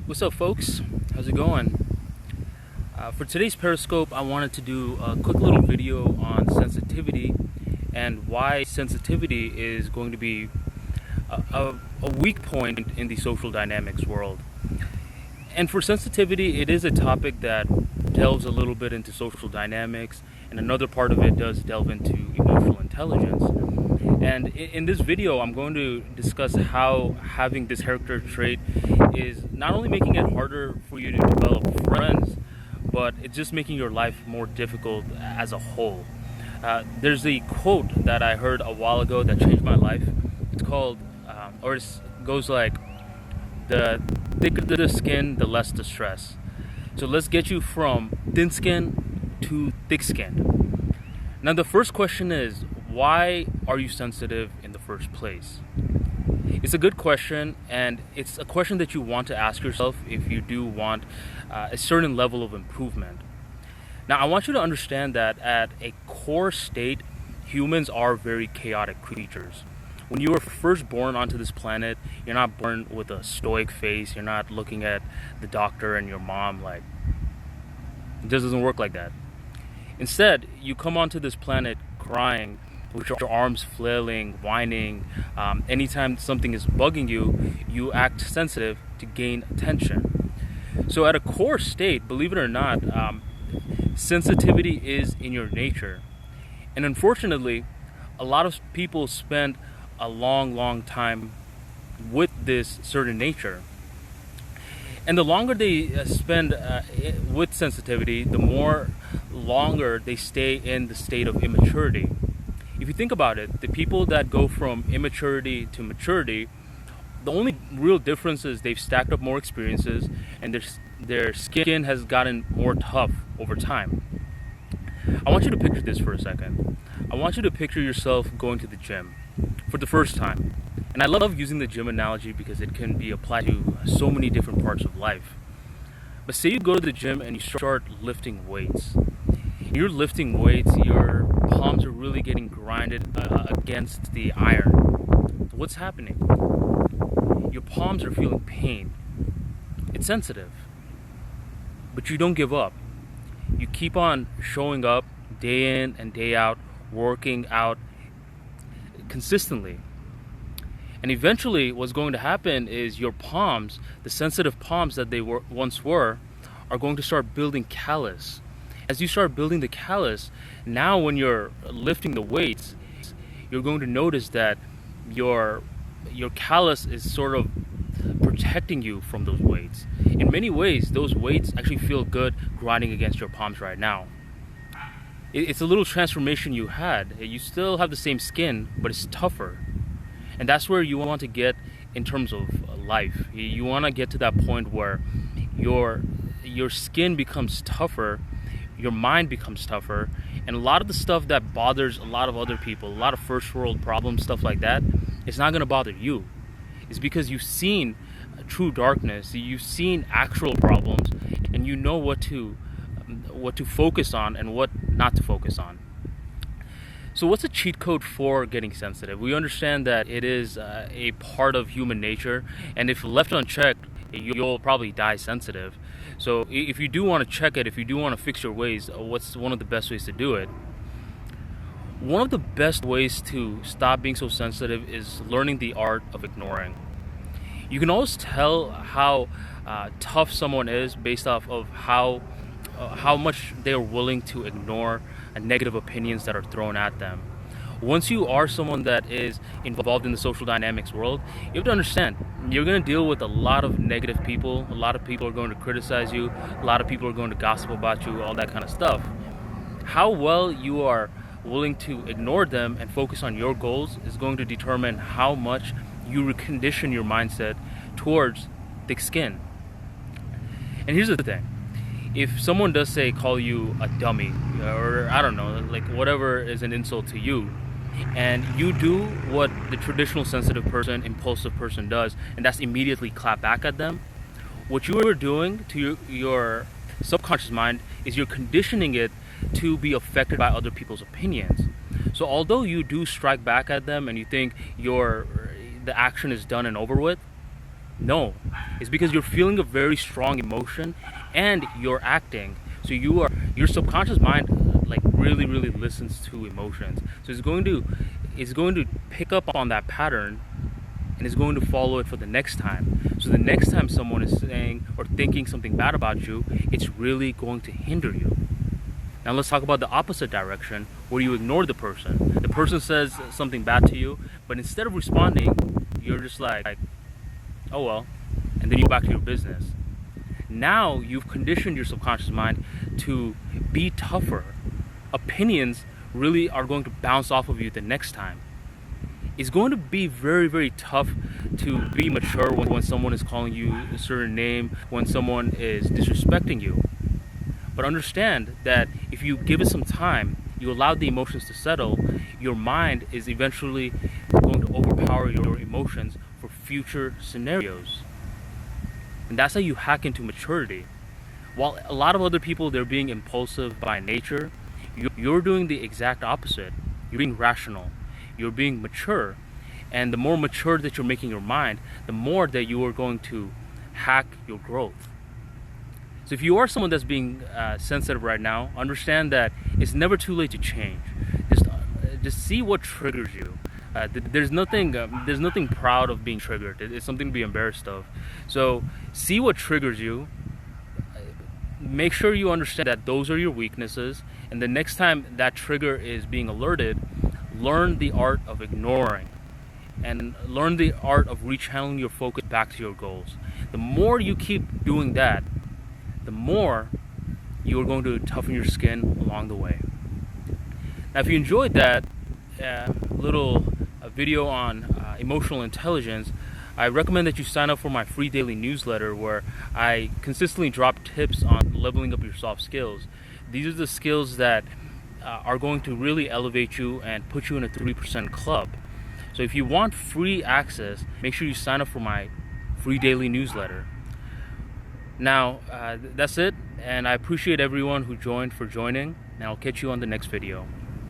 What's up, folks? How's it going? For today's Periscope, I wanted to do a quick little video on sensitivity and why sensitivity is going to be a weak point in the social dynamics world. And for sensitivity, it is a topic that delves a little bit into social dynamics, and another part of it does delve into emotional intelligence. And in this video, I'm going to discuss how having this character trait is not only making it harder for you to develop friends, but it's just making your life more difficult as a whole. There's a quote that I heard a while ago that changed my life. It's called, it goes like, the thicker the skin, the less the stress. So let's get you from thin skin to thick skin. Now the first question is, why are you sensitive in the first place? It's a good question, and it's a question that you want to ask yourself if you do want a certain level of improvement. Now, I want you to understand that at a core state, humans are very chaotic creatures. When you were first born onto this planet, you're not born with a stoic face. You're not looking at the doctor and your mom like, it just doesn't work like that. Instead, you come onto this planet crying, with your arms flailing, whining. Anytime something is bugging you, you act sensitive to gain attention. So at a core state, believe it or not, sensitivity is in your nature. And unfortunately, a lot of people spend a long time with this certain nature. And the longer they spend with sensitivity, the more longer they stay in the state of immaturity. If you think about it, the people that go from immaturity to maturity, the only real difference is they've stacked up more experiences and their skin has gotten more tough over time. I want you to picture this for a second. I want you to picture yourself going to the gym for the first time. And I love using the gym analogy because it can be applied to so many different parts of life. But say you go to the gym and you start lifting weights. You're lifting weights, your palms are really getting grinded against the iron. What's happening? Your palms are feeling pain. It's sensitive. But you don't give up. You keep on showing up day in and day out, working out consistently. And eventually what's going to happen is your palms, the sensitive palms that they once were, are going to start building callus. As you start building the callus, now when you're lifting the weights, you're going to notice that your callus is sort of protecting you from those weights. In many ways, those weights actually feel good grinding against your palms right now. It's a little transformation you had. You still have the same skin, but it's tougher. And that's where you want to get in terms of life. You want to get to that point where your skin becomes tougher, your mind becomes tougher, and a lot of the stuff that bothers a lot of other people, a lot of first world problems, stuff like that, it's not going to bother you. It's because you've seen true darkness, you've seen actual problems, and you know what to focus on and what not to focus on. So what's a cheat code for getting sensitive? We understand that it is a part of human nature, and if left unchecked, you'll probably die sensitive. So if you do want to check it, if you do want to fix your ways, what's one of the best ways to do it? One of the best ways to stop being so sensitive is learning the art of ignoring. You can always tell how tough someone is based off of how much they are willing to ignore negative opinions that are thrown at them. Once you are someone that is involved in the social dynamics world, you have to understand you're going to deal with a lot of negative people. A lot of people are going to criticize you. A lot of people are going to gossip about you, all that kind of stuff. How well you are willing to ignore them and focus on your goals is going to determine how much you recondition your mindset towards thick skin. And here's the thing. If someone does say call you a dummy, or I don't know, like whatever is an insult to you, and you do what the traditional sensitive person, impulsive person does, and that's immediately clap back at them, what you are doing to your subconscious mind is you're conditioning it to be affected by other people's opinions. So although you do strike back at them and you think the action is done and over with, No, it's because you're feeling a very strong emotion and you're acting. So your subconscious mind like really listens to emotions. So it's going to pick up on that pattern and is going to follow it for the next time. So the next time someone is saying or thinking something bad about you, it's really going to hinder you. Now let's talk about the opposite direction, where you ignore the person. The person says something bad to you, but instead of responding, you're just like, oh well, and then you go back to your business. Now you've conditioned your subconscious mind to be tougher. Opinions really are going to bounce off of you the next time. It's going to be very tough to be mature when someone is calling you a certain name, when someone is disrespecting you. But understand that if you give it some time, you allow the emotions to settle, your mind is eventually going to overpower your emotions for future scenarios. And that's how you hack into maturity. While a lot of other people, they're being impulsive by nature, you're doing the exact opposite. You're being rational. You're being mature. And the more mature that you're making your mind, the more that you are going to hack your growth. So if you are someone that's being sensitive right now, understand that it's never too late to change. Just see what triggers you. There's nothing proud of being triggered. It's something to be embarrassed of. So see what triggers you. Make sure you understand that those are your weaknesses. And the next time that trigger is being alerted, learn the art of ignoring. And learn the art of rechanneling your focus back to your goals. The more you keep doing that, the more you are going to toughen your skin along the way. Now, if you enjoyed that little video on emotional intelligence, I recommend that you sign up for my free daily newsletter where I consistently drop tips on leveling up your soft skills. These are the skills that are going to really elevate you and put you in a 3% club. So if you want free access, make sure you sign up for my free daily newsletter. Now, that's it, and I appreciate everyone who joined for joining, and I'll catch you on the next video.